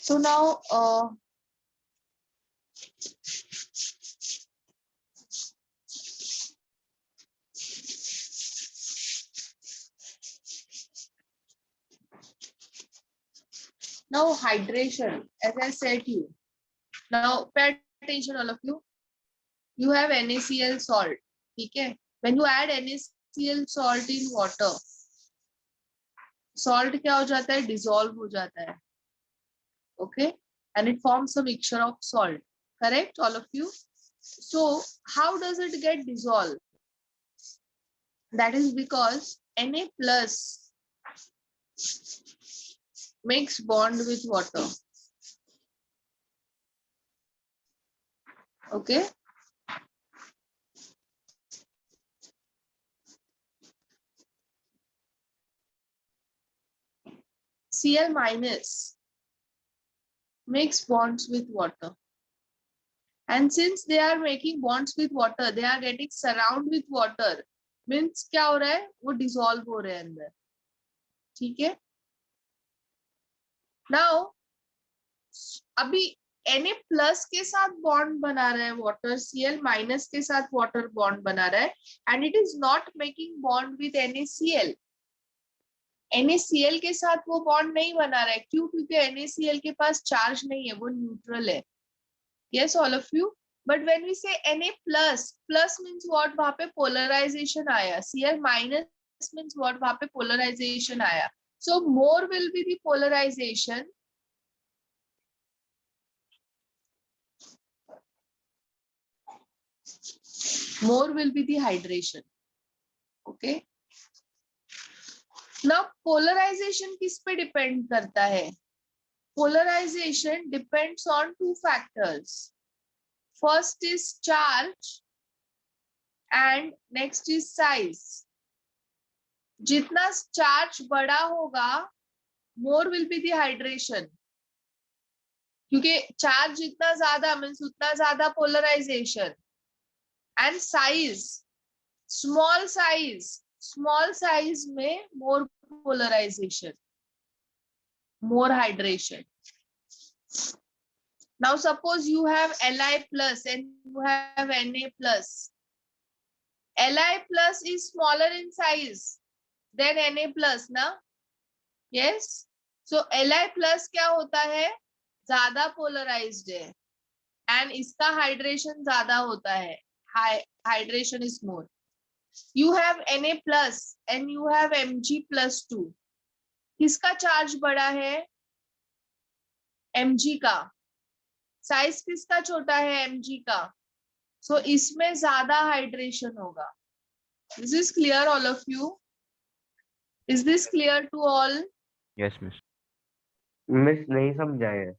So now hydration, as I said to you. Now pay attention, all of you. You have NaCl salt. Okay. When you add NaCl salt in water, salt क्या हो जाता है? Dissolve हो जाता है. Okay, and it forms a mixture of salt. Correct, all of you? So how does it get dissolved? That is because Na plus makes bond with water. Okay. Cl minus makes bonds with water. And since they are making bonds with water, they are getting surround with water. Means क्या हो रहा है? वो dissolve हो रहे हैं अंदर. ठीक है? Now अभी Na प्लस के साथ बॉन्ड बना रहा है वाटर, Cl माइनस के साथ वाटर बॉन्ड बना रहा है, and it is not making bond with NaCl. NaCl के साथ वो बॉन्ड नहीं बना रहा है. क्यों? क्योंकि NaCl के पास चार्ज नहीं है, वो न्यूट्रल है. Yes all of you. But when we say Na plus, plus means what? वहां पे पोलराइजेशन आया. Cl minus means what? वहां पे पोलराइजेशन आया. So more will be the polarization. More will be the hydration. Okay. Now polarization किस पे depend करता है? Polarization depends on two factors. First is charge and next is size. जितना charge बड़ा होगा, more will be the hydration. क्योंकि charge जितना ज्यादा means उतना ज्यादा polarization. And size, small size में more polarization, more hydration. Now suppose you have Li plus and you have Na plus. Li plus is smaller in size than Na plus, na? Yes. So Li plus क्या होता है? ज्यादा polarized है, and इसका hydration ज्यादा होता है. Hydration is more. You have Na plus and you have Mg plus 2. किसका चार्ज बड़ा है? Mg का. साइज किसका छोटा है? Mg का. So इसमें ज्यादा हाइड्रेशन होगा. This is clear, all of you? Is this clear to all? Yes, miss. Miss नहीं समझा है.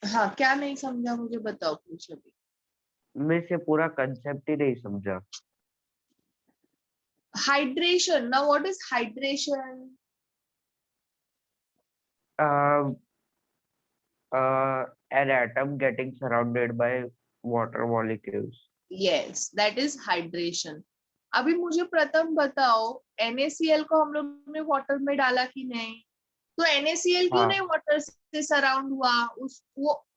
हाँ, क्या नहीं समझा मुझे बताओ कुछ अभी. मिस ये पूरा कंसेप्ट ही नहीं समझा. Hydration. Now what is hydration? An atom getting surrounded by water molecules. Yes, that is hydration. अभी मुझे प्रथम बताओ, NaCl को हम लोग ने वाटर में डाला कि नहीं? तो NaCl क्यों नहीं वाटर से सराउंड हुआ?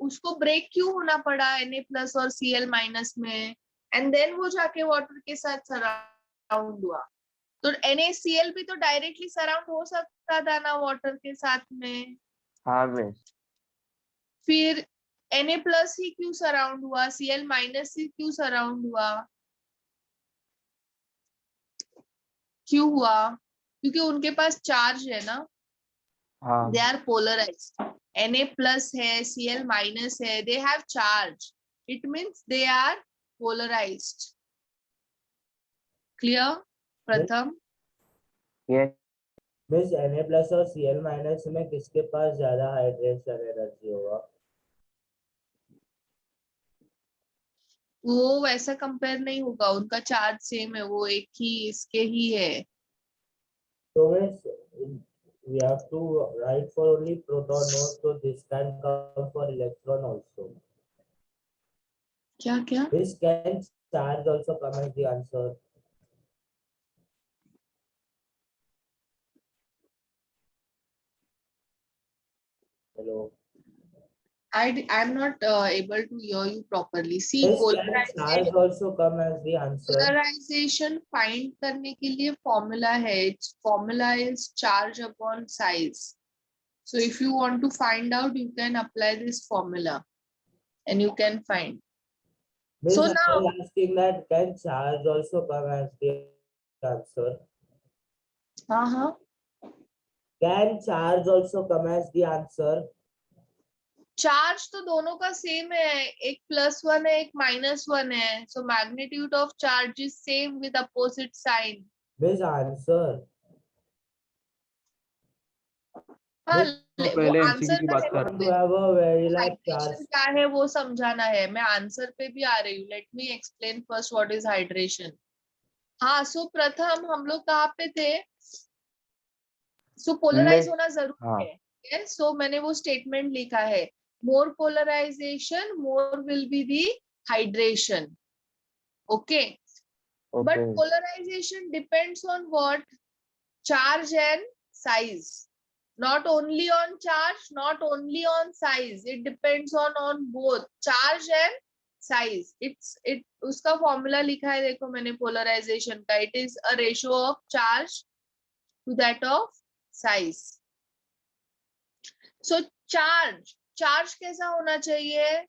उसको ब्रेक क्यों होना पड़ा Na प्लस और Cl माइनस में, एंड देन वो जाके वाटर के साथ सराउंड हुआ. तो NaCl भी तो डायरेक्टली सराउंड हो सकता था ना वाटर के साथ में. हाँ मिस. फिर Na प्लस ही क्यों सराउंड हुआ? Cl माइनस ही क्यों सराउंड हुआ? क्यों हुआ? क्योंकि उनके पास चार्ज है ना. They are polarized. Na plus है, Cl minus है, they have charge. It means they are polarized. Clear, प्रथम? Yes. मिस Na प्लस और Cl माइनस में किसके पास ज्यादा हाइड्रेशन एनर्जी होगा? वो वैसा कंपेयर नहीं होगा, उनका चार्ज सेम है, वो एक ही इसके ही है. So miss, we have to write for only proton nodes, so this can come for electron also. क्या क्या? This can charge also come as the answer. Hello. I'm not able to hear you properly. See, Miss, can charge also come as the answer? polarization find करने के लिए formula है. Its formula is charge upon size. So if you want to find out, you can apply this formula and you can find. Miss, So I now, was asking that can charge also come as the answer? Can charge also come as the answer? Charge तो दोनों का same है, एक +1 है एक -1 है. So magnitude of charge is same with opposite sign. Miss, answer. हाँ, तो वो पहले एमसीक्यू आंसर की का बात है, कर To have a very large hydration charge. क्या है वो समझाना है. मैं आंसर पे भी आ रही हूँ. Let me explain first what is hydration. हाँ, सो प्रथम हम लोग कहाँ पे थे? सो पोलराइज होना जरूरी है. यस, सो मैंने वो स्टेटमेंट लिखा है. More polarization, more will be the hydration. Okay, but polarization depends on what? Charge and size. Not only on charge, not only on size. It depends on both charge and size. It उसका formula लिखा है, देखो मैंने polarization का. It is a ratio of charge to that of size. So charge कैसा होना चाहिए?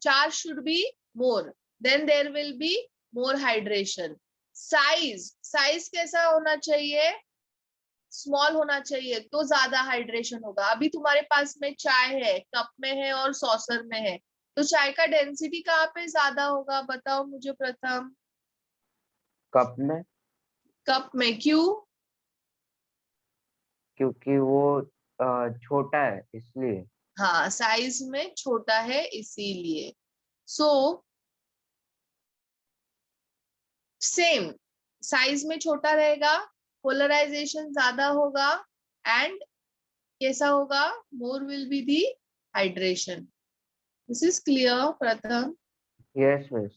Charge should be more. Then there will be more hydration. Size कैसा होना चाहिए? स्मॉल होना चाहिए तो ज्यादा हाइड्रेशन होगा. अभी तुम्हारे पास में चाय है, कप में है और सॉसर में है, तो चाय का डेंसिटी कहाँ पे ज्यादा होगा? बताओ मुझे प्रथम. कप में. कप में. क्यों? क्योंकि वो छोटा है इसलिए. हाँ, साइज में छोटा है इसीलिए. सो सेम साइज में छोटा रहेगा, पोलराइजेशन ज्यादा होगा एंड कैसा होगा? More will be the hydration. This is clear Pratham? Yes miss.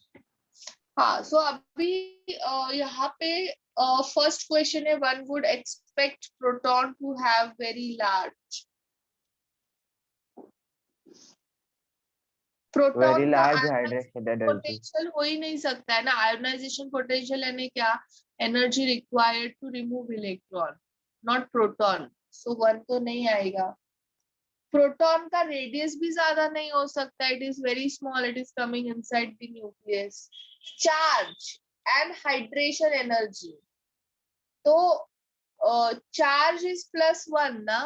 हाँ, सो अभी यहाँ पे फर्स्ट क्वेश्चन है. One would expect proton to have very large. Proton का हाइड्रेशन एनर्जी पोटेंशियल हो ही नहीं सकता है ना. आयोनाइजेशन पोटेंशियल यानी क्या? Energy required to remove electron, not proton. So 1 तो नहीं आएगा. प्रोटॉन का रेडियस भी ज्यादा नहीं हो सकता. It is very small. It is coming inside the nucleus. Charge and hydration energy, तो चार्ज इज +1 ना.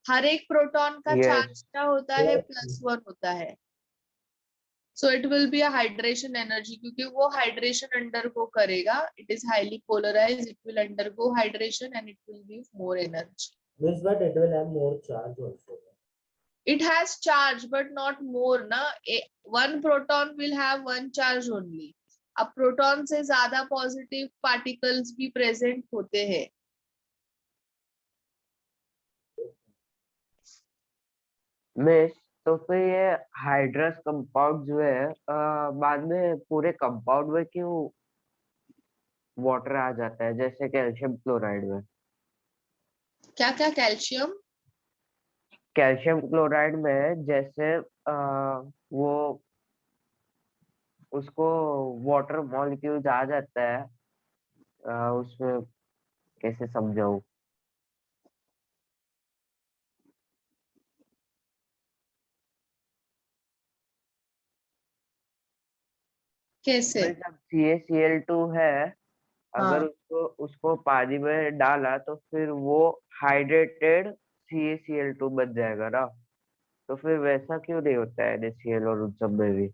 हर एक प्रोटॉन का चार्ज क्या होता है? +1 होता है. So it will be a hydration energy, क्योंकि वो हाइड्रेशन अंडरगो करेगा. It is highly polarised. It will undergo hydration and it will give more energy. Means but it will have more charge also. It has charge but not more na. One proton will have one charge only. अब proton से ज्यादा positive particles भी present होते हैं. Miss, तो फिर ये hydrous compound जो है बाद में पूरे कंपाउंड में क्यों वाटर आ जाता है, जैसे कैल्शियम क्लोराइड में? क्या क्या? कैल्शियम क्लोराइड में जैसे वो उसको वाटर मॉलिक्यूल्स आ जाता है, उसमें कैसे समझाऊं? कैसे? जब CaCl2 है, अगर हाँ, उसको पानी में डाला तो फिर वो हाइड्रेटेड CaCl2 बन जाएगा ना. तो फिर वैसा क्यों नहीं होता है NaCl और उन सब में भी?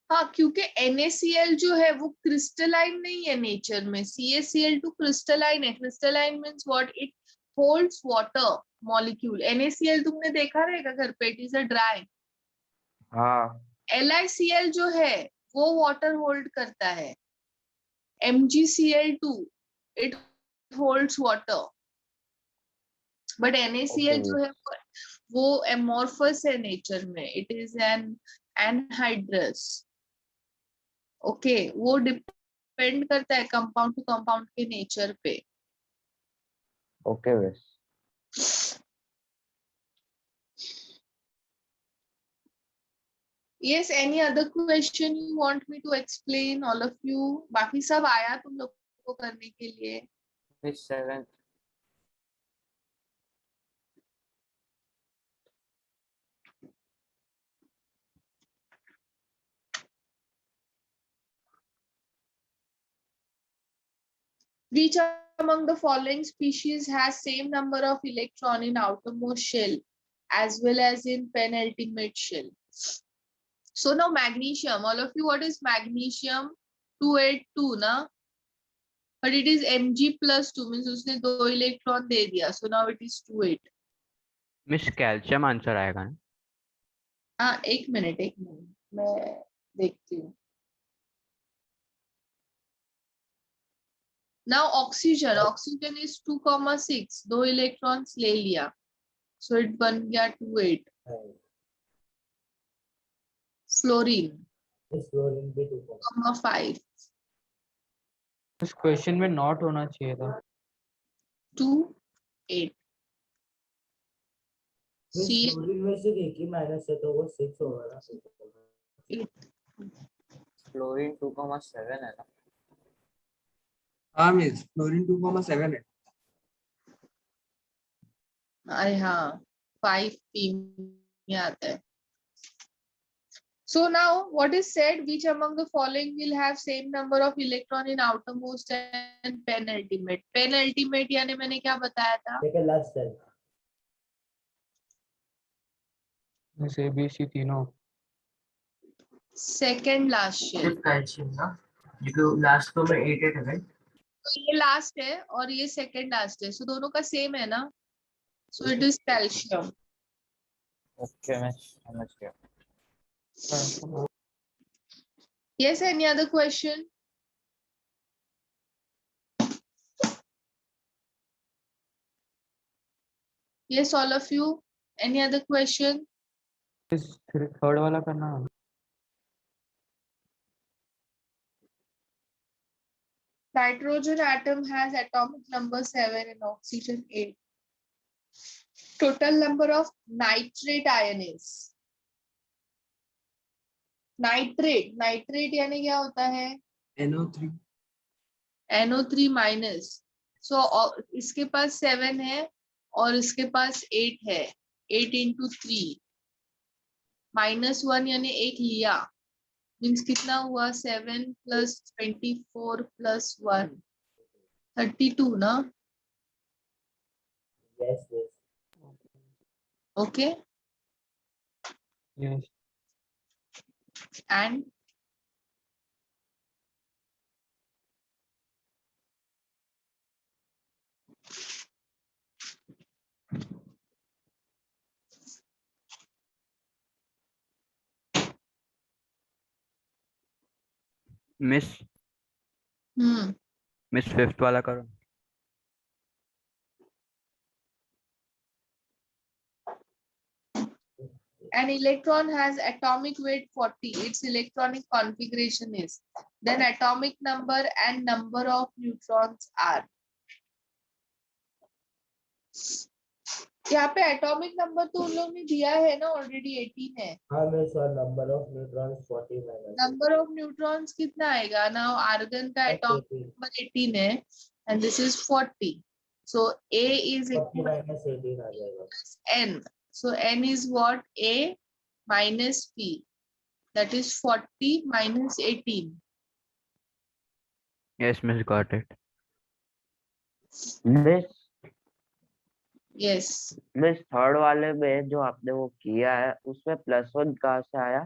हाँ, क्योंकि NaCl जो है वो क्रिस्टलाइन नहीं है नेचर में. CaCl2 क्रिस्टलाइन है. Crystalline means what? It holds water molecule. NaCl तुमने देखा रहेगा घर पे. It is a dry. हाँ. LiCl जो है वो वाटर होल्ड करता है. MgCl2 it holds water. But NaCl जो है वो एमोर्फस है नेचर में. It is an anhydrous. Okay, वो डिपेंड करता है कंपाउंड टू कंपाउंड के नेचर पे. ओके बस. Yes, any other question you want me to explain, all of you? बाकी सब आया तुम लोग को करने के लिए? Miss 7th. Which among the following species has same number of electron in outermost shell as well as in penultimate shell? So now magnesium, all of you, what is magnesium? 282 na? But it is Mg plus 2, means उसने 2 electron दे दिया. So now it is 28. Miss calcium answer आएगा ना? हाँ, एक minute मैं देखती हूँ. Now oxygen is 2,6, 2 electrons ले लिया. So it बन गया 28. Fluorine, इस फ्लोरीन भी 2,5, उस क्वेश्चन में नॉट होना चाहिए था. 2, 8. इस C फ्लोरीन में सिर्फ एक ही माइनस है तो वो 6 होगा ना. 8. Fluorine 2,7 है ना? हाँ मिस, फ्लोरीन 2,7 है. अरे हाँ, 5p में आता है. So now what is said, which among the following will have same number of electron in outermost and penultimate? Penultimate यानी मैंने क्या बताया था? Second last cell. Miss A B C तीनों. Second last shell. कैल्शियम ना, जो last तो में 8 है राइट. तो ये लास्ट है और ये सेकंड लास्ट है, सो दोनों का सेम है ना. So it is calcium. Okay, मैं समझ गया. Yes, any other question? Yes, all of you. Any other question? Third वाला करना. Nitrogen atom has atomic number 7 and oxygen 8. Total number of nitrate ion is. Nitrate यानी क्या होता है? NO3. NO3 minus. सो इसके पास 7 है और इसके पास 8 है. 8 into 3 -1 यानी 1 लिया, मीन्स कितना हुआ? 7 plus 24 plus 1, 32 ना. Yes yes. Okay, yes. and miss miss fifth वाला करो. an electron has atomic weight 40. Its electronic configuration is. Then atomic number and number of neutrons are. यहाँ पे एटॉमिक नंबर तो उन लोगों ने दिया है ना, ऑलरेडी 18 है. हाँ मैं sir number of neutrons 40 minus. Number of neutrons कितना आएगा ना? आर्गन का एटॉमिक नंबर 18 है and this is 40. So A is 40 minus 18 आ जाएगा. N. So N is what? A minus P. That is 40 minus 18. Yes miss got it. Miss Yes. Miss third वाले में जो आपने वो किया है उसमें +1 कहाँ से आया?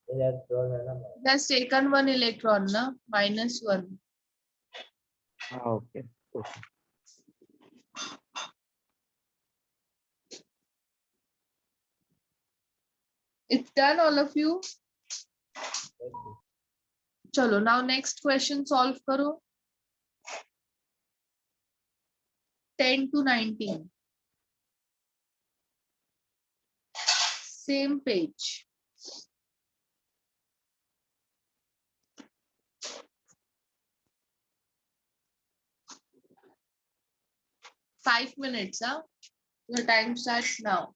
इलेक्ट्रॉन है ना. That's taken 1 electron, na? -1. हाँ okay. It's done, all of you. चलो, now next question solve करो. 10 to 19. Same page. Five minutes, huh? The time starts now.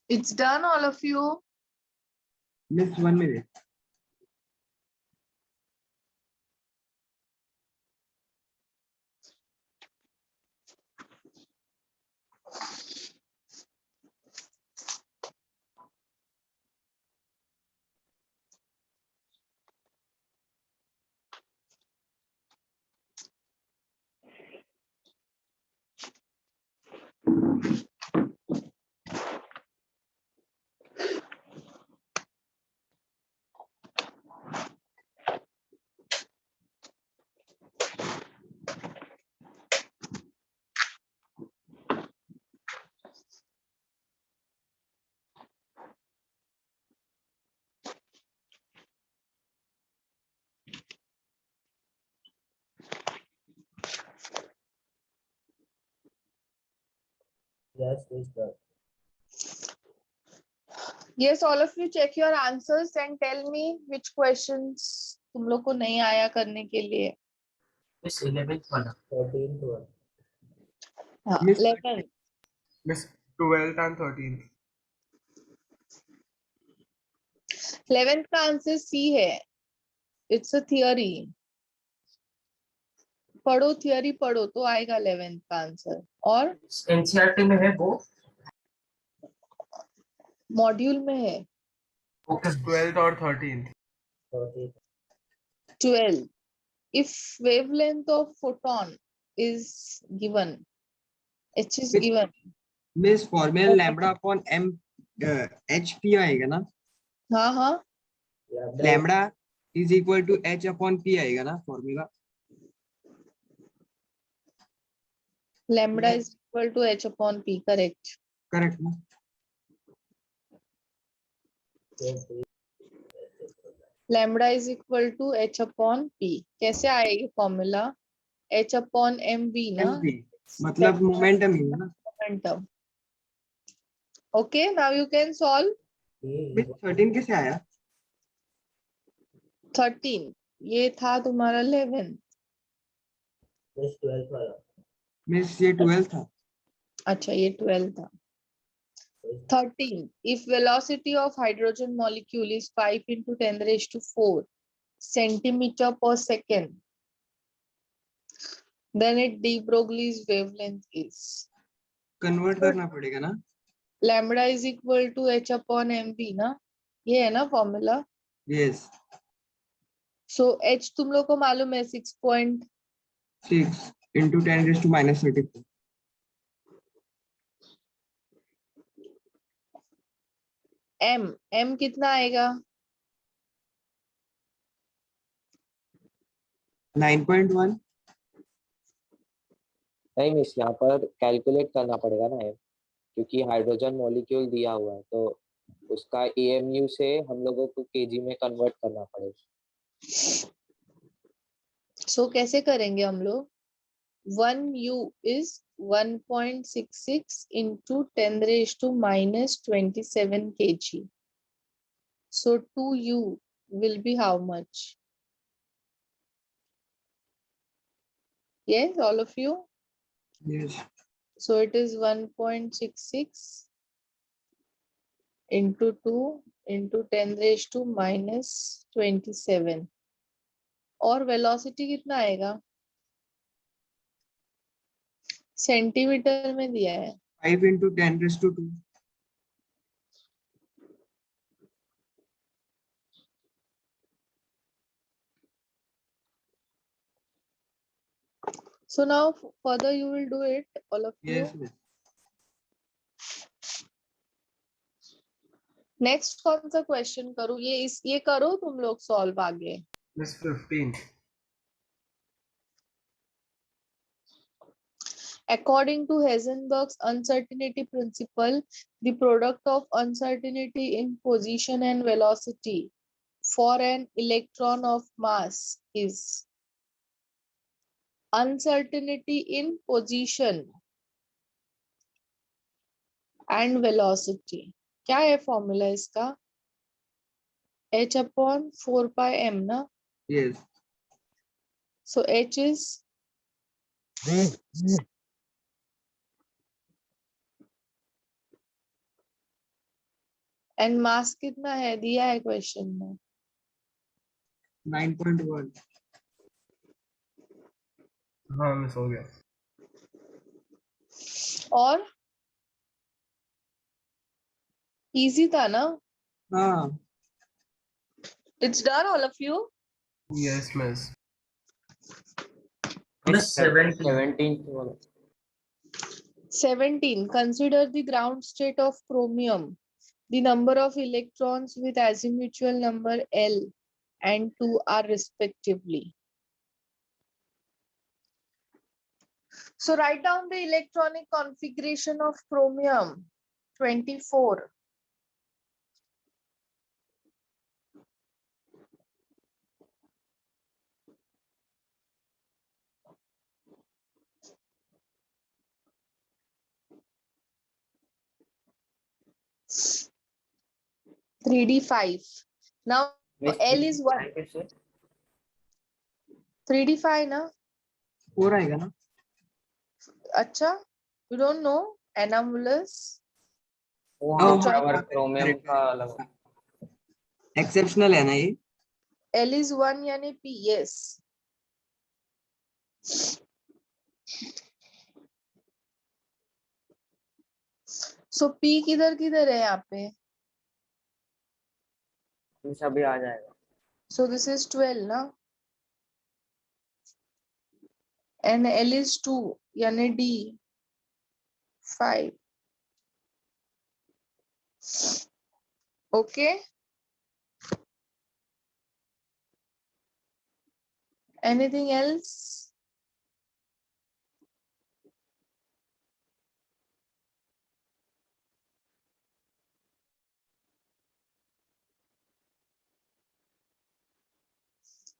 It's done, all of you. Miss 1 minute. Yes, it's done. Yes, all of you check your answers and tell me which questions तुम लोग को नहीं आया करने के लिए. Miss 11th वाला. 13th one. हाँ, Miss 11. Miss 12th and 13th. 11th का आंसर C है. It's a theory. पढ़ो थियरी पढ़ो तो आएगा 11th का आंसर. और NCERT में है वो. मॉड्यूल में है. Okay. 12th or 13th. 13th. 12. If wavelength of photon is given, h is Miss- given. Miss formula lambda upon m hp आएगा ना? हाँ हाँ. Lambda is equal to h upon p आएगा ना formula? Lambda is equal to h upon p. Correct. Correct ना? Lambda is equal to h upon p. कैसे आएगी formula? h upon mv ना. mv मतलब momentum ही है ना? Momentum. Okay, now you can solve. Miss 13 कैसे आया? 13. ये था तुम्हारा 11. Miss 12th वाला. Miss ये 12 था. अच्छा ये 12 था. 13. If velocity of hydrogen molecule is 5 into 10 raised to 4 centimeter per second, then it de Broglie's wavelength is. Convert करना पड़ेगा ना? Lambda is equal to h upon mv ना. ये है ना फॉर्मूला. Yes. So h तुम लोग को मालूम है 6. 6 into 10 raised to minus 34. m कितना आएगा? 9.1. नहीं मिस, यहाँ पर कैलकुलेट करना पड़ेगा ना ये, क्योंकि हाइड्रोजन मॉलिक्यूल दिया हुआ है तो उसका AMU से हम लोगों को kg में कन्वर्ट करना पड़ेगा. So कैसे करेंगे हम लोग? 1U is 1.66 into 10 raised to minus 27 kg. So 2U will be how much? Yes, all of you? Yes. So it is 1.66 into 2 into 10 raised to minus 27. और वेलोसिटी कितना आएगा? सेंटीमीटर में दिया है. 5 into 10 raised to 2. So now further you will do it, all of you. Yes. Miss. Next कौन सा question करूं? ये करो तुम लोग सॉल्व आगे. Miss 15th. According to Heisenberg's uncertainty principle, the product of uncertainty in position and velocity for an electron of mass is uncertainty in position and velocity. क्या है फॉर्मूला इसका? h upon 4 pi m ना. Yes. So h is and mass कितना है दिया है question में? 9.1. हाँ मिस हो गया. और इजी था ना? हाँ. It's done all of you? Yes miss. Miss 17. 17th 17. Consider the ground state of chromium. The number of electrons with azimuthal number L and 2 are respectively. So write down the electronic configuration of chromium 24. Three D 5. Now L is 1. Thank you, sir. 3D 5 ना? 4 आएगा ना? अच्छा, you don't know anomalous? वो हाँ, हमारा chromium का अलग. Exceptional है ना ये? L is 1 यानी P, yes. So P किधर किधर है यहाँ पे? सभी आ जाएगा. So this is 12 ना? And L is 2 यानी D 5. Okay. Anything else?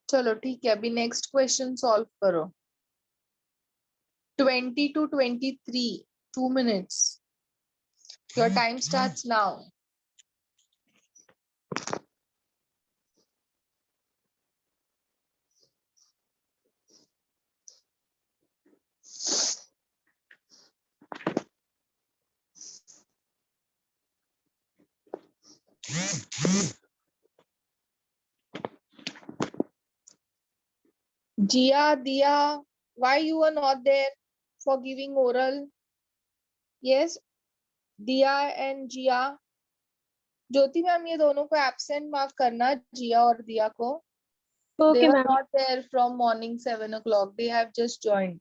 चलो ठीक है, अभी नेक्स्ट क्वेश्चन सॉल्व करो. 20 to 23, 2 minutes. Your time starts now. Jia, Dia, why you were not there for giving oral? Yes, Dia and Jia. Jyoti ma'am ये दोनों को absent mark करना, जिया और दिया को. Okay, They were ma'am. not there from morning 7 o'clock. They have just joined.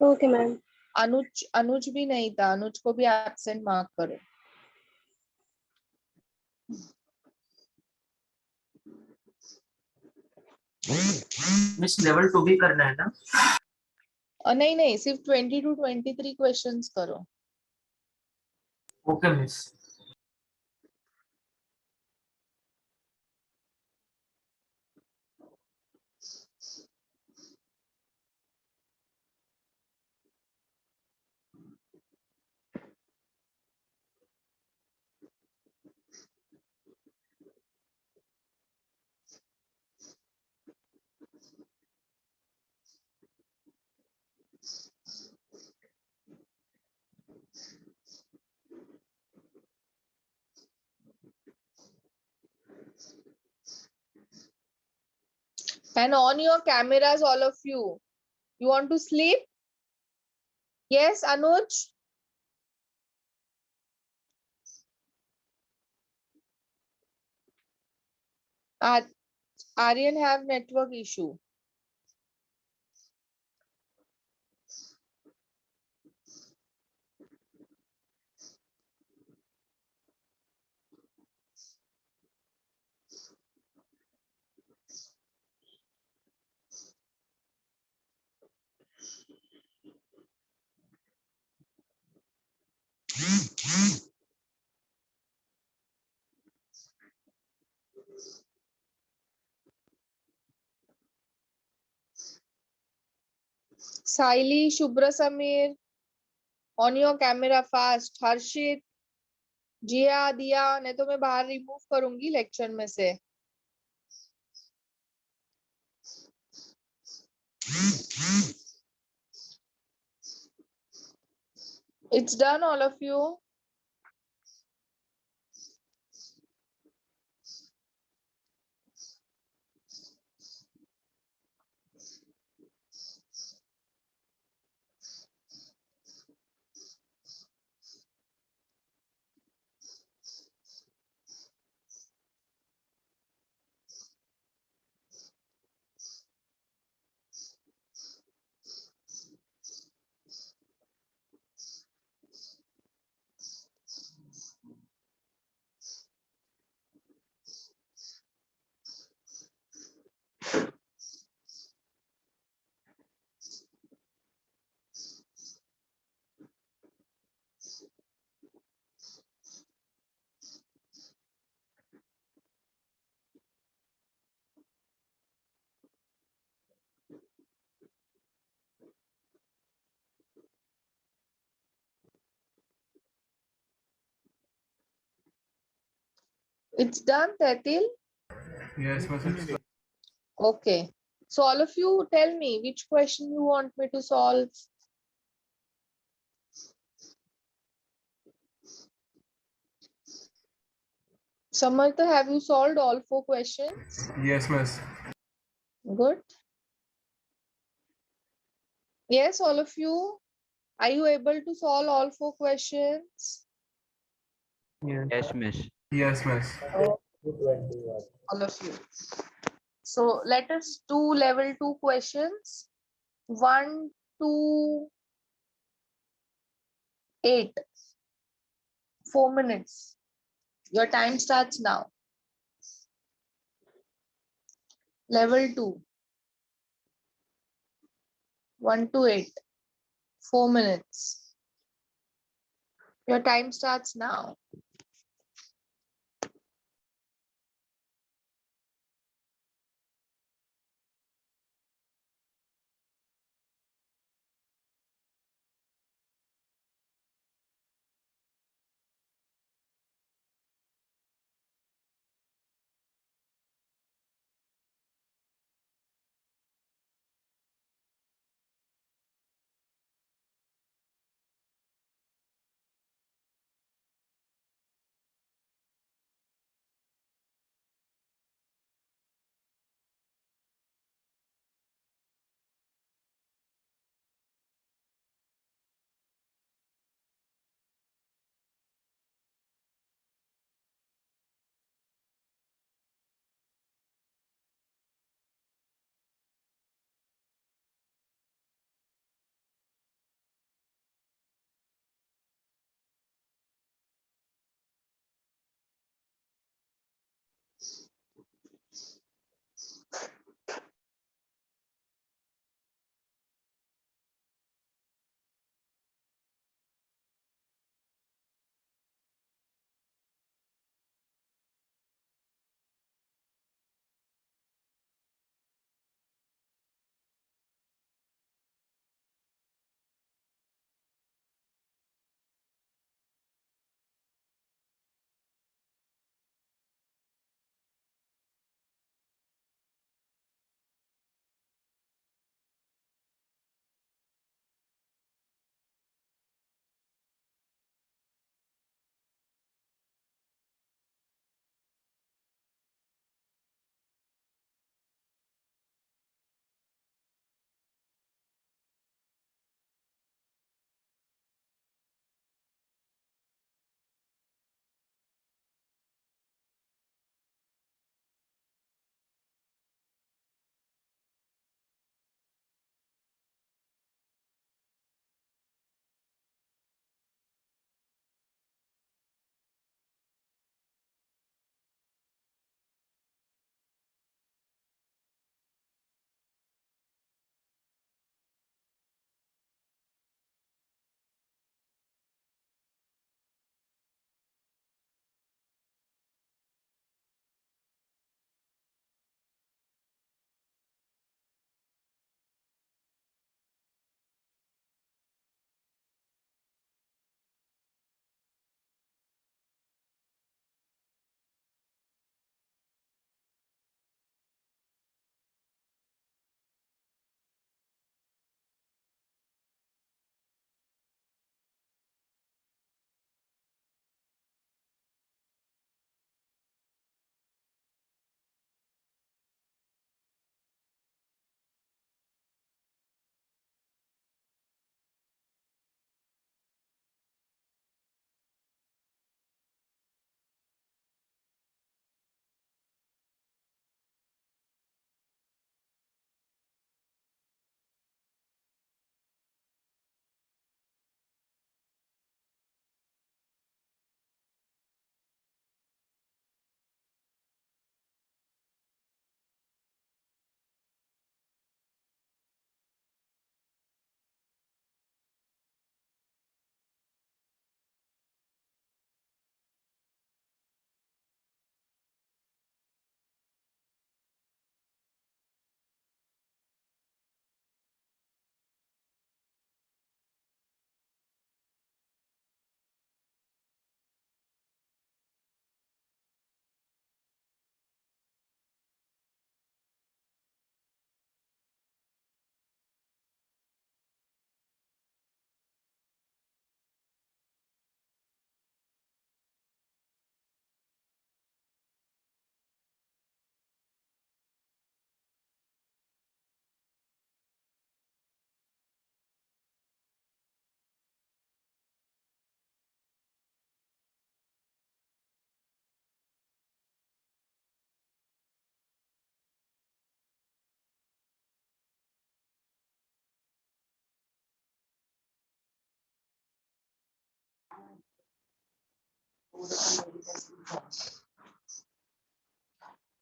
Okay, ma'am. अनुज भी नहीं था, अनुज को भी एब्सेंट मार्क करो. मिस लेवल 2 भी करना है ना? नहीं, सिर्फ 20 to 23 क्वेश्चंस करो. Okay miss. And on your cameras, all of you. You want to sleep? Yes, Anuj? Aryan have network issue. Saili, Shubhra Samir, on your camera fast. Harshit, जिया, दिया, नहीं तो मैं बाहर रिमूव करूंगी लेक्चर में से. It's done, all of you. It's done, Tatil? Yes, miss. It's done. Okay. So all of you tell me which question you want me to solve. Samartha, have you solved all 4 questions? Yes, miss. Good. Yes, all of you. Are you able to solve all 4 questions? Yes, miss. Yes, miss. 21. All of you. So let us do level 2 questions. 1 to 8. 4 minutes. Your time starts now. Level 2. 1 to 8. 4 minutes. Your time starts now.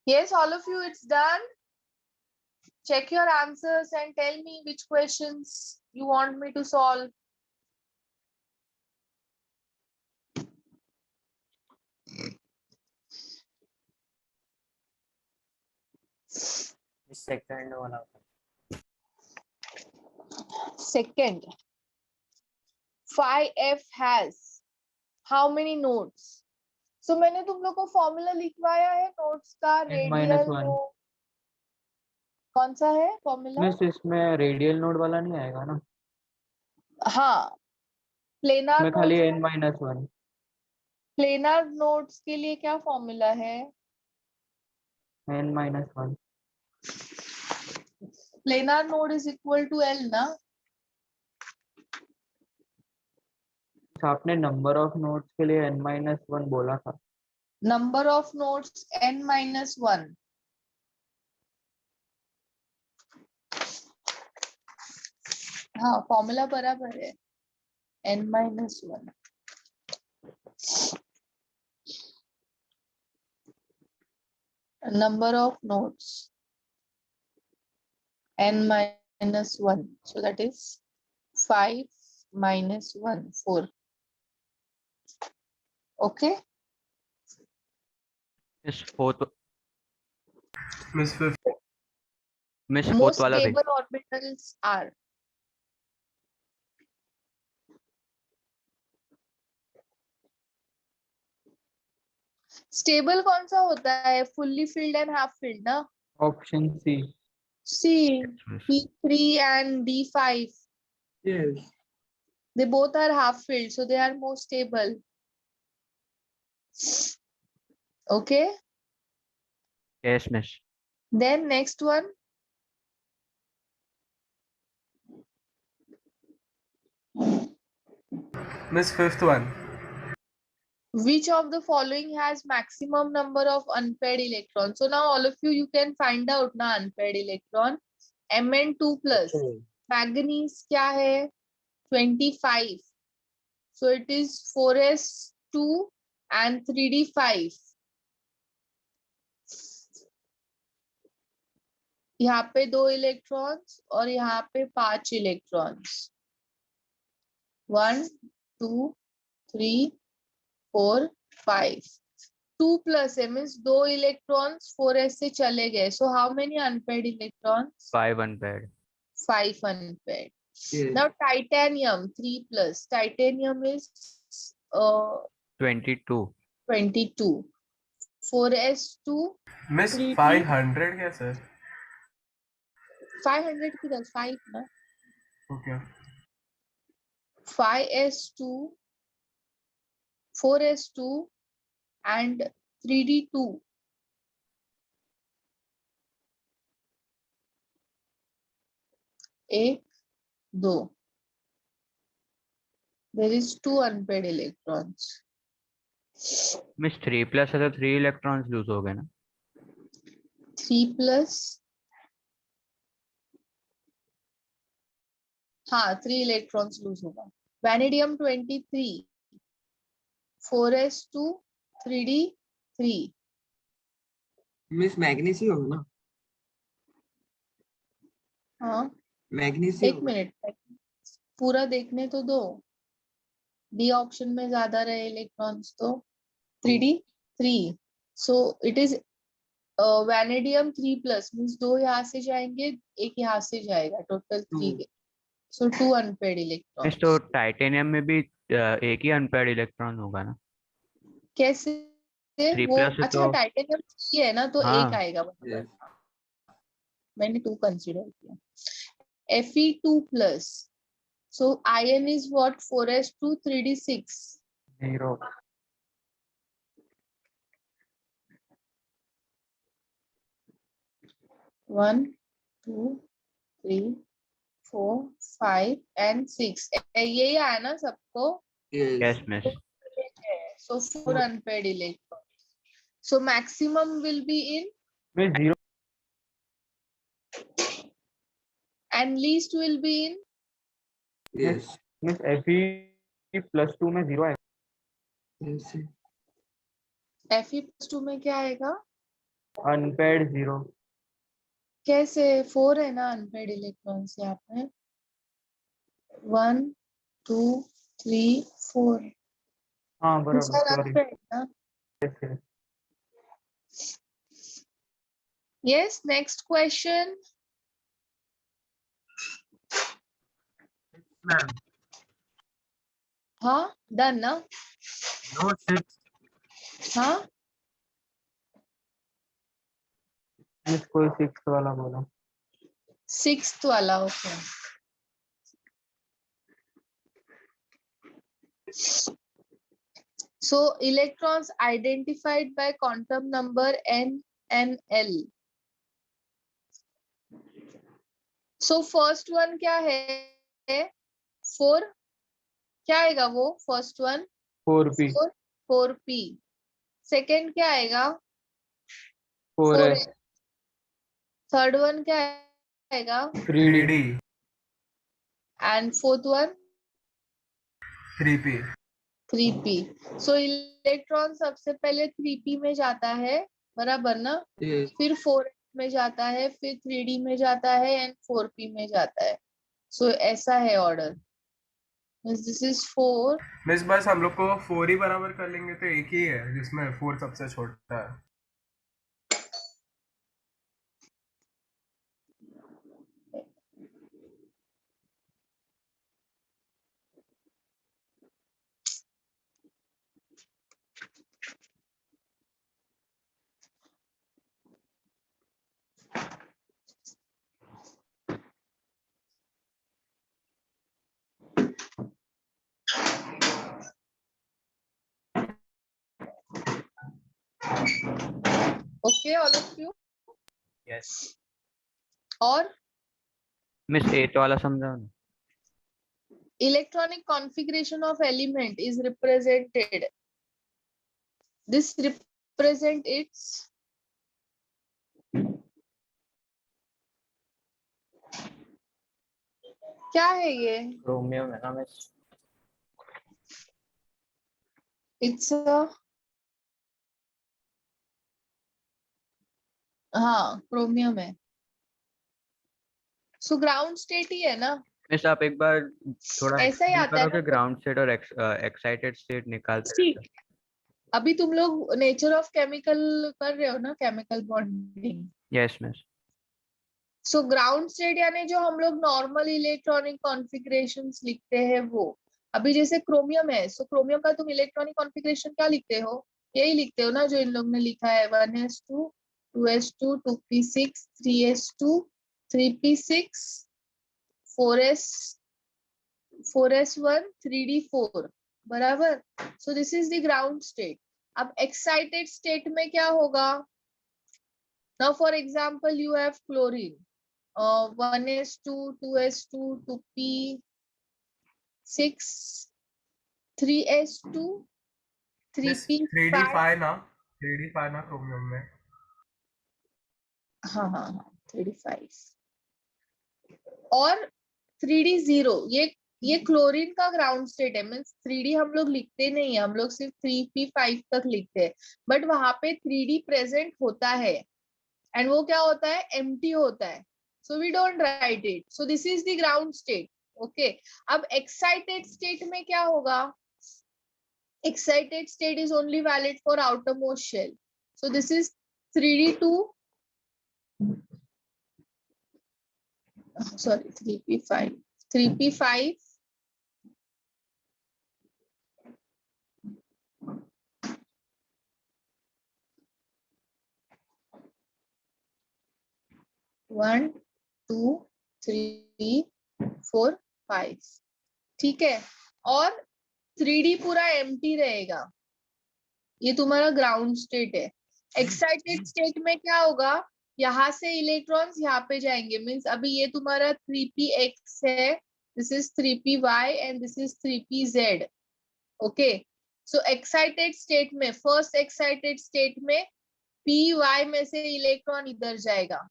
Yes, all of you, it's done. Check your answers and tell me which questions you want me to solve. Second वाला Second, phi f has how many nodes? So मैंने तुम लोग को formula लिखवाया है nodes का, N radial minus 1. Node कौन सा है फॉर्मूला? मिस इसमें रेडियल नोड वाला नहीं आएगा ना, हाँ, प्लेनार इसमें खाली nodes, N minus 1. Planar nodes के लिए क्या फॉर्मूला है? N minus 1. Planar node is equal to L ना? आपने नंबर ऑफ नोड्स के लिए N minus 1 बोला था. Number of nodes n minus 1. हाँ, फॉर्मूला बराबर है, n minus 1. Number of nodes n minus 1, so that is 5 minus 1, 4. Okay, miss fourth Miss fifth. Miss fourth most वाला भी. stable orbitals are stable. कौन सा होता है? fully filled and half filled ना? Option C. C, P3 and D5, Yes. they both are half filled, so they are more stable. Okay, yes miss. then next one, Miss fifth one. which of the following has maximum number of unpaired electrons? So now all of you can find out ना unpaired electron. Mn2 plus manganese क्या है? 25. So it is 4s2 and 3d5. यहाँ पे 2 electrons और यहाँ पे 5 electrons. 1 2 3 4 5. 2 plus m is 2 electrons 4s से चले गए. So how many unpaired electrons? 5 unpaired. 5 unpaired. Yes. Now titanium 3 plus. Titanium is 22. 22. 4s2 Miss 3D. 500 क्या sir? 500 किधर? 5 ना? Okay. 5s2 4s2 and 3d2. एक 2. There is 2 unpaired electrons. Miss 3 plus है तो 3 electrons loose हो गए ना. 3 plus, हाँ 3 electrons lose होगा. Vanadium 23, 4s2 3d3. मिस मैग्नीसी होगा ना? हाँ, मैग्नीसी एक मिनट पूरा देखने तो दो. डी ऑप्शन में ज्यादा रहे इलेक्ट्रॉन्स तो 3d3. So it is vanadium 3 plus means 2 यहाँ से जाएंगे, एक यहाँ से जाएगा, total 3. So 2 unpaired miss electrons. तो टाइटेनियम में भी एक ही अनपेयर्ड इलेक्ट्रॉन होगा ना. कैसे? 3 वो प्लस है अच्छा तो टाइटेनियम 3 है ना, तो हाँ. एक आएगा. Yes. मैंने 2 कंसीडर किया. Fe2 plus. So iron is what? 4s2 3d6. 0. 1 2 3 4 5 and 6. यही आया ना सबको? Yes. Yes miss. So 4 unpaired electrons. So maximum will be in miss 0. and least will be in. Yes. Miss Fe plus 2 में 0 है. Yes. Fe+2 में क्या आएगा? Unpaid 0। कैसे? 4 है ना अनपेड इलेक्ट्रॉन्स यहाँ पे। 1 2 3 4 हाँ बराबर, दूसरा सॉरी। अनपेड ना। Yes, next question. मैम हाँ डन ना? नो 6 हाँ मिस कोई 6 वाला बोला। 6th वाला, okay. So electrons identified by quantum number n and l. So first one क्या है? 4 क्या आएगा वो? First one 4p 4p। Second क्या आएगा? 4s थर्ड वन क्या आएगा? 3d and fourth one 3p 3p। So electron सबसे पहले 3p में जाता है, बराबर ना? Yes. फिर 4s में जाता है, फिर 3d में जाता है एंड 4p में जाता है। सो ऐसा है ऑर्डर। This is 4। मिस बस हम लोग को 4 ही बराबर कर लेंगे तो एक ही है जिसमें 4 सबसे छोटा है। Okay all of you. Yes और मिस 8 वाला समझाओ ना। electronic configuration of element is represented. This represent its क्या है ये? क्रोमियम है ना मिस? इट्स हाँ क्रोमियम है। सो ग्राउंड स्टेट ही है ना? मिस आप एक बार थोड़ा ऐसा ही एक्सप्लेन आता है करो कि ना? ग्राउंड स्टेट और एक्साइटेड स्टेट निकालते ठीक, रहते अभी तुम लोग नेचर ऑफ केमिकल कर रहे हो ना, केमिकल बॉन्डिंग। हैं। Yes miss. So ground state यानी जो हम लोग नॉर्मल इलेक्ट्रॉनिक कॉन्फ़िगरेशंस लिखते हैं वो। अभी जैसे क्रोमियम है, सो क्रोमियम का तुम इलेक्ट्रॉनिक कॉन्फ़िगरेशन क्या लिखते हो? यही लिखते हो ना जो इन लोग ने लिखा है, 1s2 2s2 2p6 3s2 3p6 4s 4s1 3d4, बराबर। सो this is the ground state. अब एक्साइटेड स्टेट में क्या होगा? Now for example you have chlorine, 1s2 2s2 2p6 3s2 miss 3p5। 3d5 ना क्रोमियम में। हाँ हाँ हाँ 3d5 और 3d0। ये क्लोरीन का ग्राउंड स्टेट है। मीन्स 3d हम लोग लिखते नहीं है, हम लोग सिर्फ 3p5 तक लिखते हैं, बट वहां पे 3d प्रेजेंट होता है एंड वो क्या होता है? एम्प्टी होता है। So we don't write it. So this is the ground state. Okay, अब एक्साइटेड स्टेट में क्या होगा? excited state is only valid for outermost shell. So this is 3d2, sorry 3p5 3p5 1 2 3 4 5, ठीक है। और 3d पूरा एम्प्टी रहेगा, ये तुम्हारा ग्राउंड स्टेट है। एक्साइटेड स्टेट में क्या होगा? यहाँ से इलेक्ट्रॉन्स यहाँ पे जाएंगे। मींस अभी ये तुम्हारा 3px है, this is 3py and this is 3pz। Okay, so excited state में, फर्स्ट एक्साइटेड स्टेट में py में से इलेक्ट्रॉन इधर जाएगा,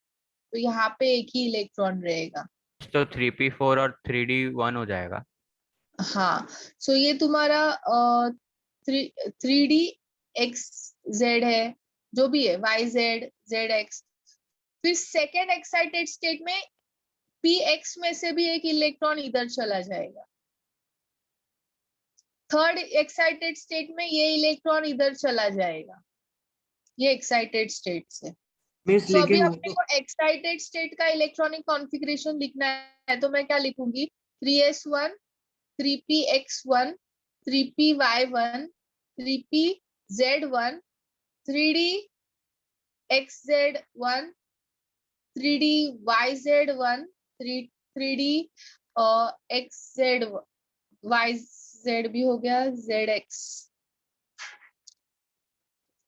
तो यहाँ पे एक ही इलेक्ट्रॉन रहेगा। तो 3p4 और 3d1 हो जाएगा। हाँ, सो ये तुम्हारा 3d x Z है, जो भी है YZ, ZX। फिर सेकेंड एक्साइटेड स्टेट में PX में से भी एक इलेक्ट्रॉन इधर चला जाएगा। थर्ड एक्साइटेड स्टेट में ये इलेक्ट्रॉन इधर चला जाएगा, ये एक्साइटेड स्टेट से। मिस तो अभी लेकिन वो अपने तो को एक्साइटेड स्टेट का इलेक्ट्रॉनिक कॉन्फ़िगरेशन लिखना है, तो मैं क्या लिखूंगी? 3s1, 3px1, 3py1, 3pz1, 3dxz1, 3dyz1, 3d xz, yz भी हो गया, zx,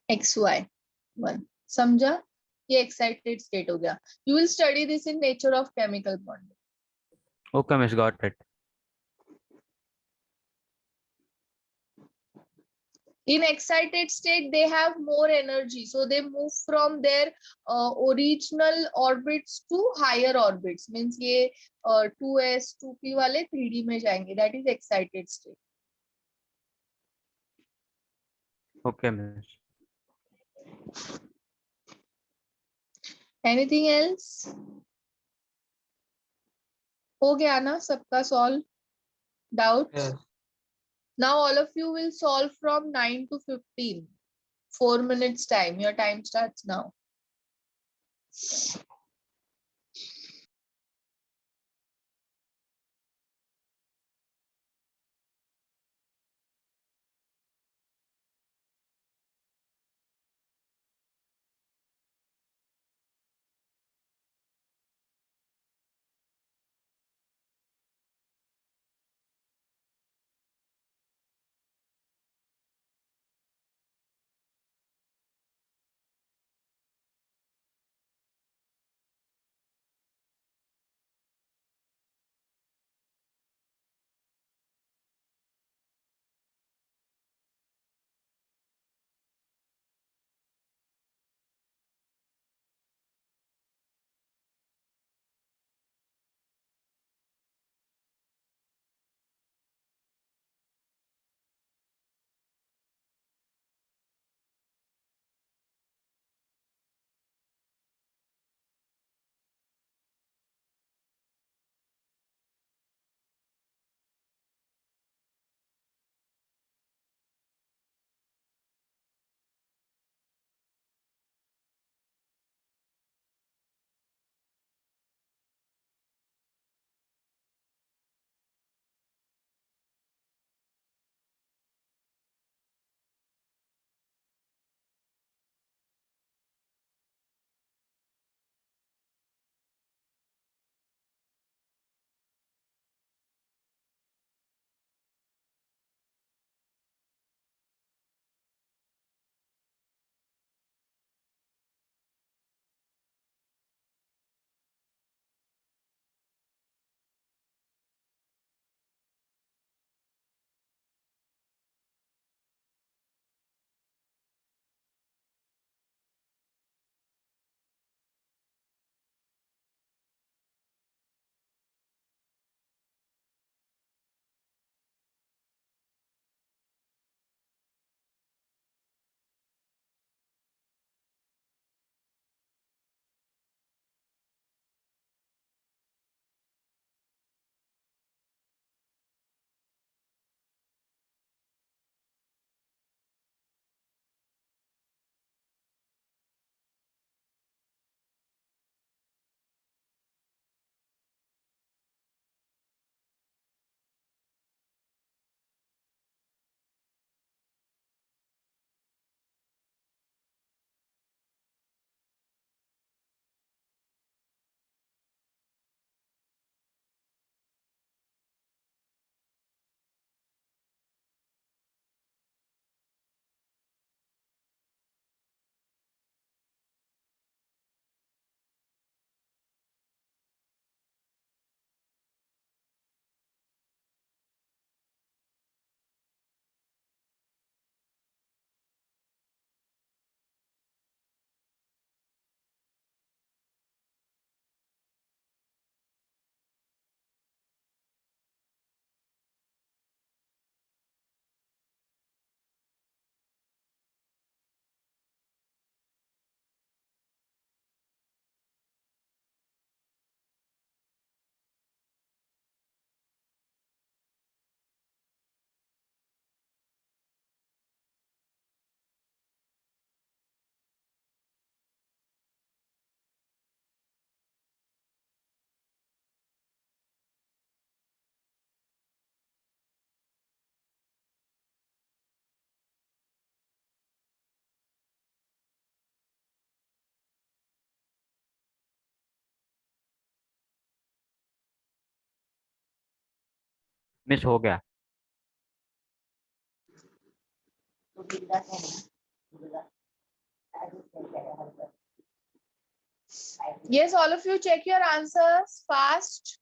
xy1। समझा? ये एक्साइटेड स्टेट हो गया। You will study this in nature of chemical bonding. Okay, miss, got it. In excited state they have more energy, so they move from their original orbits to higher orbits, means ये 2s 2p वाले 3d में जाएंगे, that is excited state. Okay, miss. Anything else? हो गया ना सबका solve doubts? Yes. Now all of you will solve from 9 to 15, 4 minutes time. Your time starts now. Miss हो गया। Yes, all of you check your answers fast.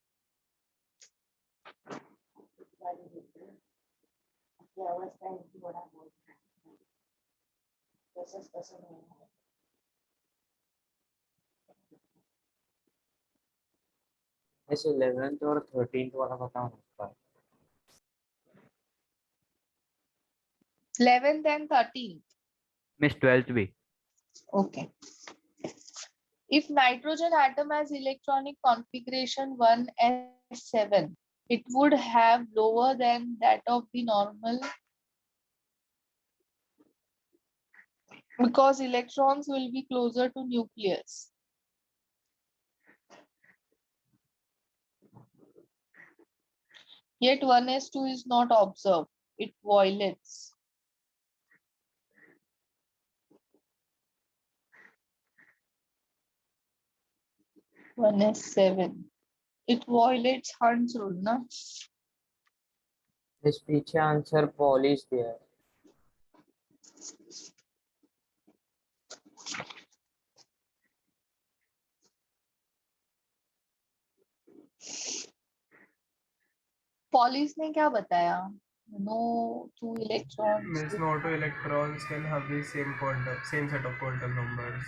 Miss 11th और 13th वाला बताओ ना। 11th and 13th. Miss 12th भी। Okay. If nitrogen atom has electronic configuration 1s7, it would have lower than that of the normal because electrons will be closer to nucleus. Yet 1s2 is not observed. It violates. One S7. It violates Hund's rule, na? Miss पीछे answer polish दिया है। Polish ने क्या बताया? No two electrons. Means no two electrons can have the same set of quantum numbers.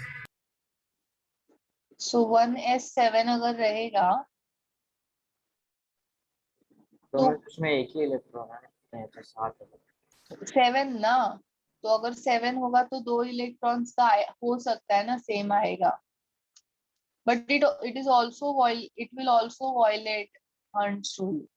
So 1s7 अगर रहेगा तो उसमें एक ही इलेक्ट्रॉन है, नहीं तो 7 है। 7 ना, तो अगर 7 होगा तो 2 इलेक्ट्रॉन्स का हो सकता है ना, सेम आएगा, but it is also it will also violate Hund's rule.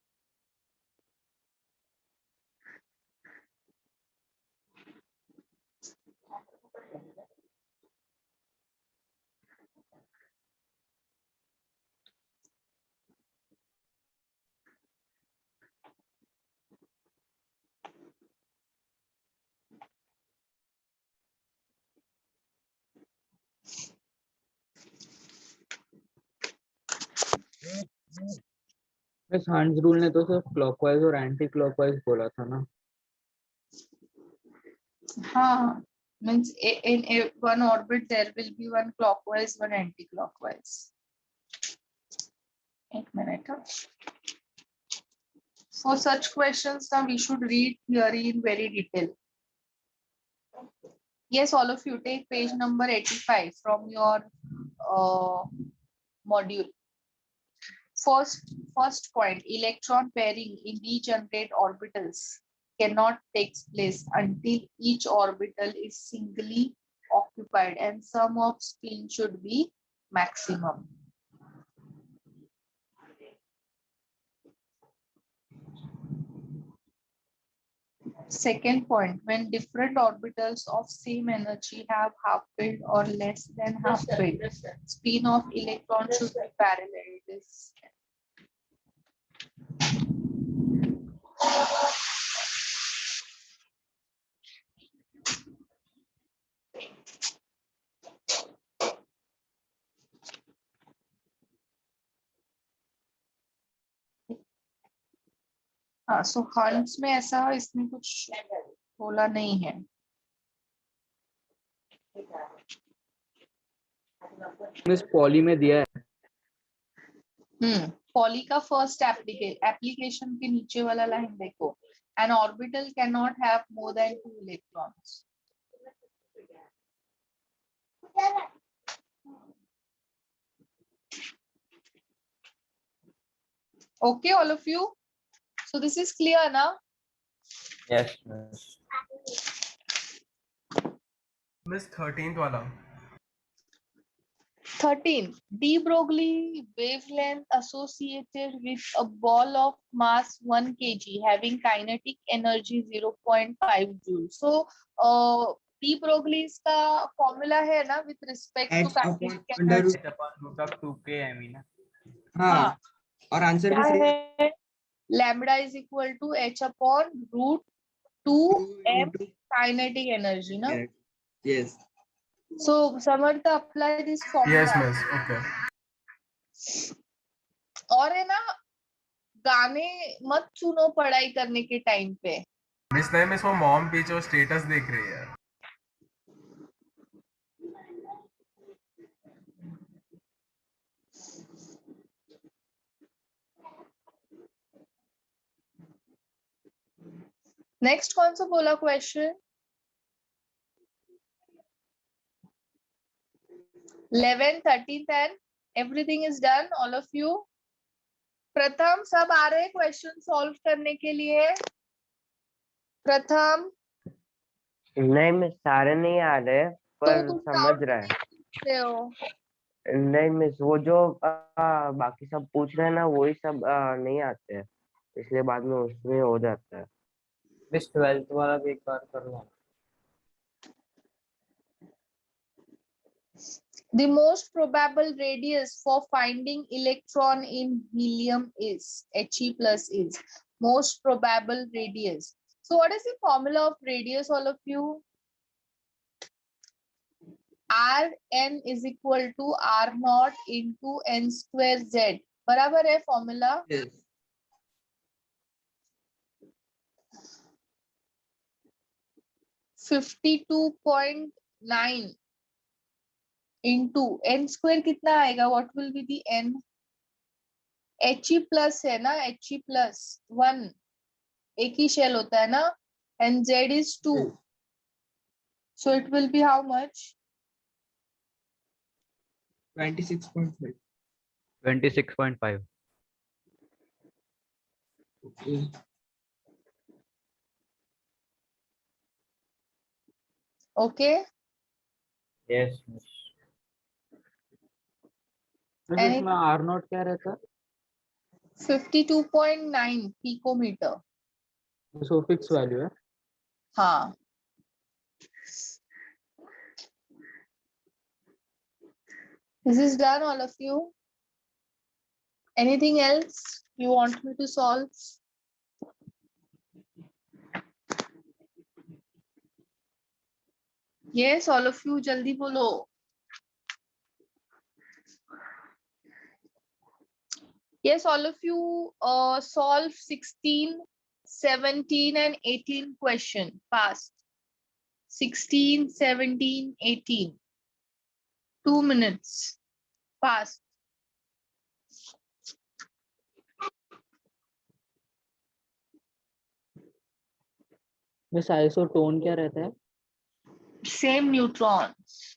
बस हंस रूल ने तो सिर्फ क्लॉकवाइज और एंटी क्लॉकवाइज बोला था ना। हाँ, means in one orbit there will be one clockwise, one anti-clockwise. एक minute. For such questions, now we should read theory in very detail. Yes, all of you take page number 85 from your module. First point, electron pairing in degenerate orbitals cannot take place until each orbital is singly occupied and sum of spin should be maximum. Second point, when different orbitals of same energy have half filled or less than half filled, spin of electron should be parallel. This हाँ, सो हंस में ऐसा इसमें कुछ बोला नहीं है। Miss poly में दिया है। पॉली का फर्स्ट एप्लीकेशन के नीचे वाला लाइन देखो, N orbital can not have more than 2 electrons. Okay, all of you. So this is clear now? Yes, miss. Miss 13th वाला 13. De Broglie wavelength associated with a ball of mass 1 kg having kinetic energy 0.5 joule. So De Broglie's का formula है ना with respect to kinetic energy. हाँ, और answer भी सही है, lambda is equal to h upon root 2m kinetic energy, ना? Yes. So Samartha, apply this formula. yes miss okay और है ना, गाने मत सुनो पढ़ाई करने के टाइम पे। मिस नहीं मिस, वो मॉम पीछे स्टेटस देख रही है। नेक्स्ट कौन सा बोला question? 11, 13 and everything is done, all of you. प्रथम सब आ रहे क्वेश्चन सॉल्व करने के लिए? प्रथम नहीं मिस, सारे नहीं आ रहे तो पर तुम समझ डाउट रहा है। पूछते हो। नहीं मिस, वो जो बाकी सब पूछ रहे हैं ना, वही सब नहीं आते हैं, इसलिए बाद में उसमें हो जाता है। मिस 12th वाला भी एक बार कर लो। The most probable radius for finding electron in helium is He plus is most probable radius. So what is the formula of radius, all of you? Rn is equal to R naught into n square z. बराबर है formula? Yes. 52.9 into n square कितना आएगा? What will be the n? He plus है ना, He plus 1 एक ही shell होता है ना, and z is 2, so it will be how much? 26.5. 26.5. Okay. Okay. Yes. And इसमें R नॉट क्या रहता है? 52.9 picometer. सो फिक्स वैल्यू है। हाँ, this is done, all of you. Anything else you want me to solve? Yes, all of you, जल्दी बोलो. Yes, all of you solve 16, 17 and 18 question fast. 16, 17, 18. 2 minutes. Fast. Miss isotone क्या रहता है? Same neutrons.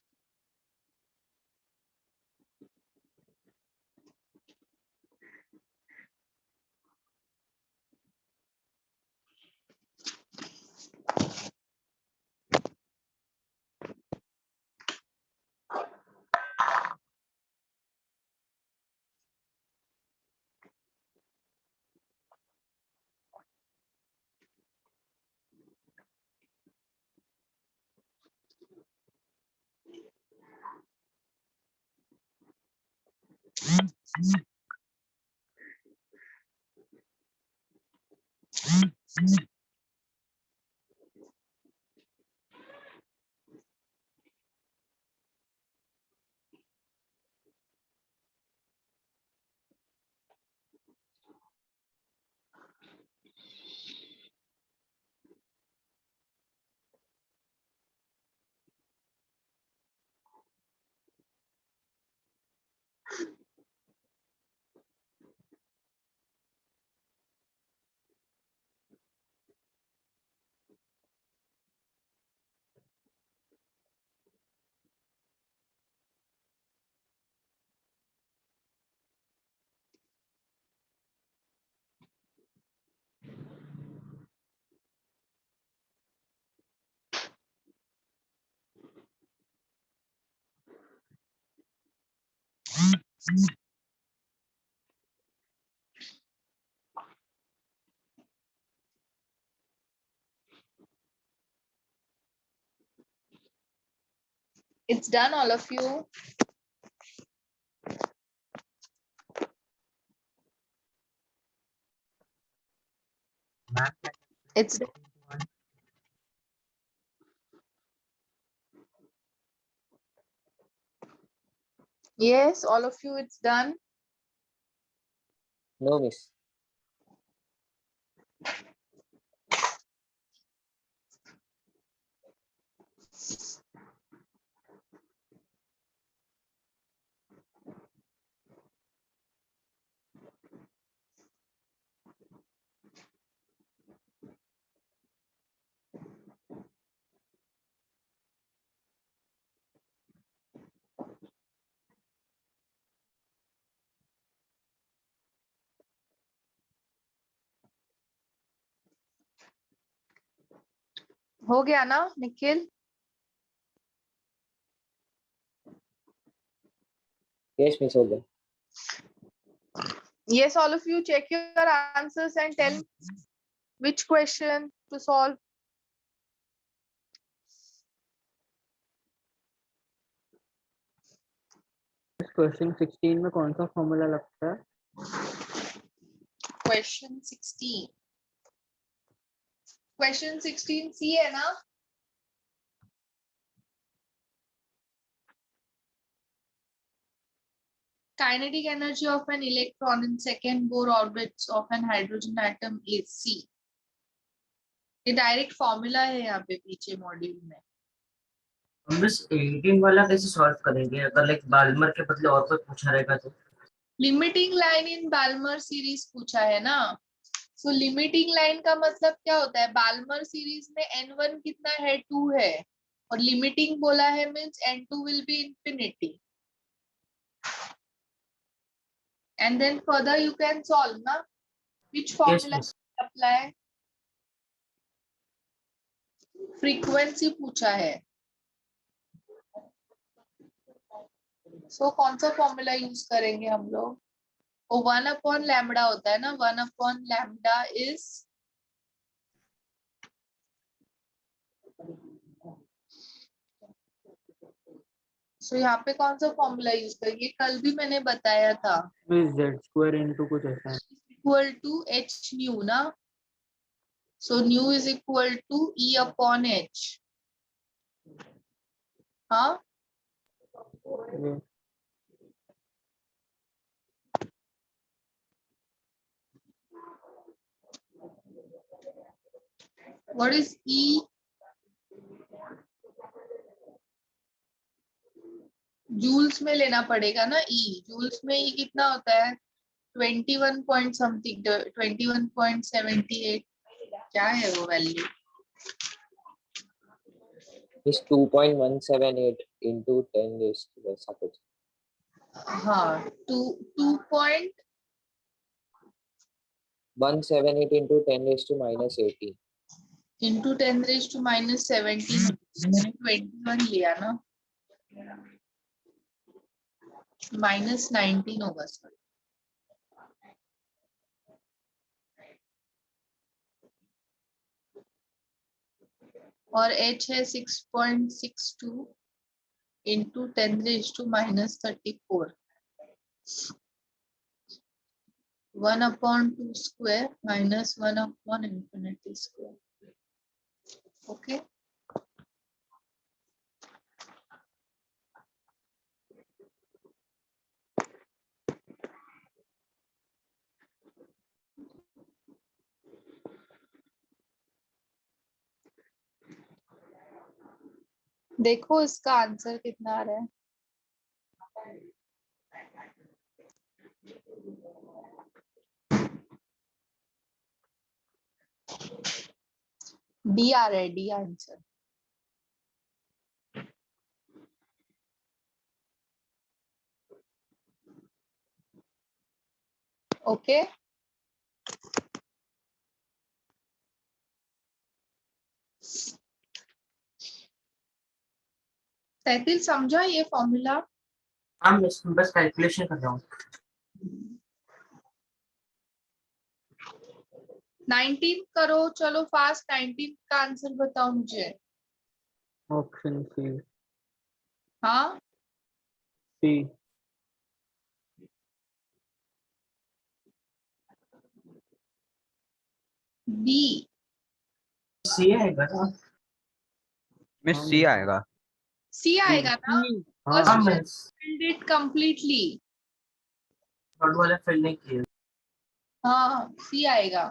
It's done, all of you. It's yes, all of you, it's done. No, miss. हो गया ना Nikhil? Yes miss हो गया. Yes, all of you check your answers and tell me which question to solve. Question 16 में कौन सा formula लगता है? Question 16. Question 16 C है ना? Kinetic energy of an electron in second Bohr orbits of an hydrogen atom is C. ये direct formula है यहाँ पे पीछे मॉड्यूल में. हम बस 18 वाला कैसे सॉल्व करेंगे अगर लाइक बाल्मर के बदले और कोई पूछा रहेगा तो? Limiting line in Balmer series पूछा है ना. सो लिमिटिंग लाइन का मतलब क्या होता है? बाल्मर सीरीज में n1 कितना है? 2 है. और लिमिटिंग बोला है means n2 will be infinity. And then further you can solve na. Which formula miss. apply? Frequency पूछा है. So कौन सा फॉर्मूला यूज करेंगे हम लोग? वो 1 upon lambda होता है ना. 1 upon lambda is so यहाँ पे कौन सा फॉर्मूला यूज करेंगे? कल भी मैंने बताया था. z² into कुछ ऐसा है. Equal to h nu ना. So nu is equal to E upon h. हाँ. ये What is E? जूल्स में लेना पड़ेगा ना. E जूल्स में E कितना होता है? 21 point something, 21.78. क्या है वो value? Is 2.178 into 10 raised to the second. हाँ 2.178 into 10 raised to minus 18. into 10 raised to minus 17. मैंने 21 लिया ना. minus 19 होगा सर. और h है 6.62 into 10 raised to minus 34. 1 upon 2 square minus 1 upon infinity square. Okay. देखो इसका आंसर कितना आ रहा है. डी आ रहा है. D answer. ओके. तैतिल समझा ये फॉर्मूला? हाँ मिस बस कैलकुलेशन कर रहा हूँ. 19 करो. चलो फास्ट. 19 का आंसर बताओ मुझे. Option C. हाँ सी. बी. सी आएगा ना? मिस सी आएगा. सी आएगा ना. हाँ first miss filled it completely. Third वाला फिल नहीं किया. हाँ सी आएगा.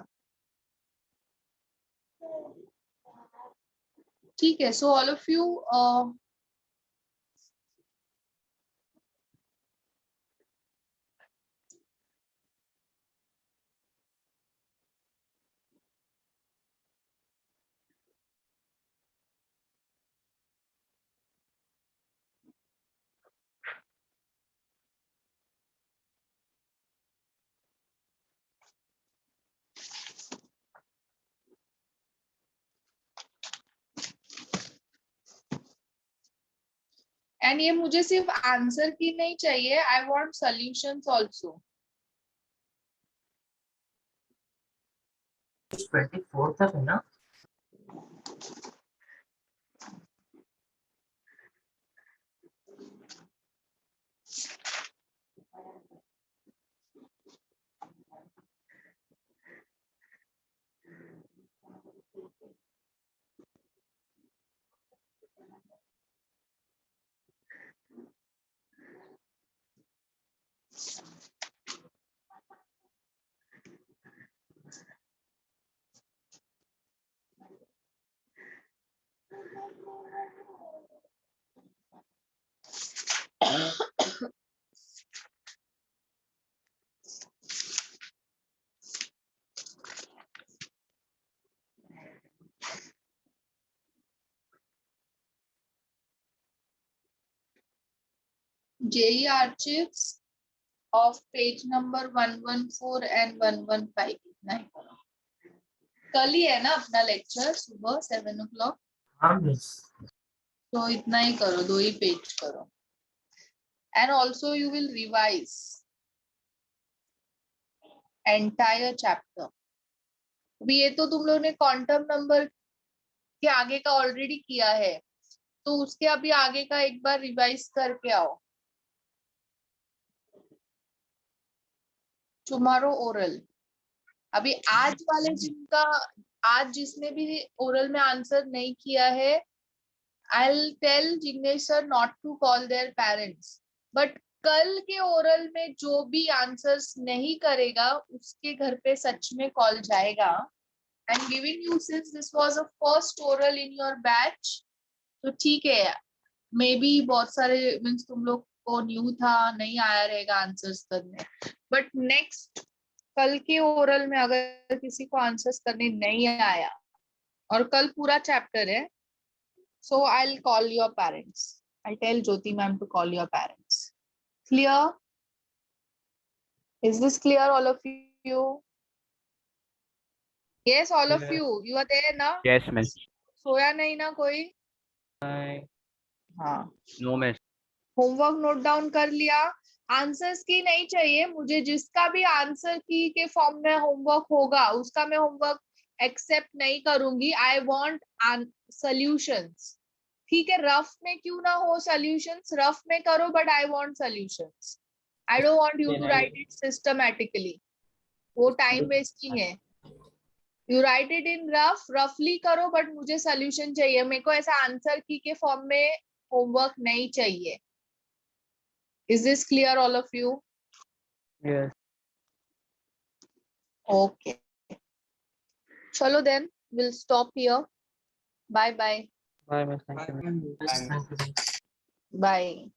ठीक है, so all of you and ये मुझे सिर्फ आंसर की नहीं चाहिए, आई वांट सॉल्यूशंस आल्सो। 24 तक है ना? JEE archives of page number 114 and 115 इतना ही करो। कल ही है ना अपना लेक्चर सुबह 7 o'clock, हाँ मिस। तो इतना ही करो, 2 ही पेज करो। And also you will revise entire chapter. अभी ये तो तुम लोगों ने क्वांटम नंबर के आगे का ऑलरेडी किया है, तो उसके अभी आगे का एक बार रिवाइज करके आओ। Tomorrow oral. अभी आज वाले जिनका, आज जिसने भी ओरल में आंसर नहीं किया है, I'll tell Jignesh sir not to call their parents. But कल के ओरल में जो भी आंसर्स नहीं करेगा उसके घर पे सच में कॉल जाएगा। I'm giving you since this was a first oral in your batch, तो ठीक है, मे बी बहुत सारे मीन्स तुम लोग को न्यू था, नहीं आया रहेगा आंसर्स करने, बट नेक्स्ट कल के ओरल में अगर किसी को आंसर्स करने नहीं आया और कल पूरा चैप्टर है, so I'll call your parents. I'll tell Jyoti ma'am to call your parents. Clear? Is this clear, all of you? Yes, all of you. You are there ना? Yes, miss. सोया नहीं ना कोई? हाँ। No, miss. Homework note down कर लिया? Answers की नहीं चाहिए मुझे, जिसका भी आंसर की के फॉर्म में होमवर्क होगा उसका मैं होमवर्क एक्सेप्ट नहीं करूंगी। आई वांट सॉल्यूशंस। ठीक है, रफ में क्यों ना हो सॉल्यूशंस, रफ में करो, but I want solutions. I don't want you to write it systematically, वो टाइम वेस्टिंग है। You write it in rough, रफली करो, बट मुझे सॉल्यूशन चाहिए। मेरे को ऐसा आंसर की के फॉर्म में होमवर्क नहीं चाहिए। Is this clear, all of you? Yes. Okay. Chalo then, we'll stop here. Bye bye. Bye, miss. Thank you. Miss, thank you. Bye.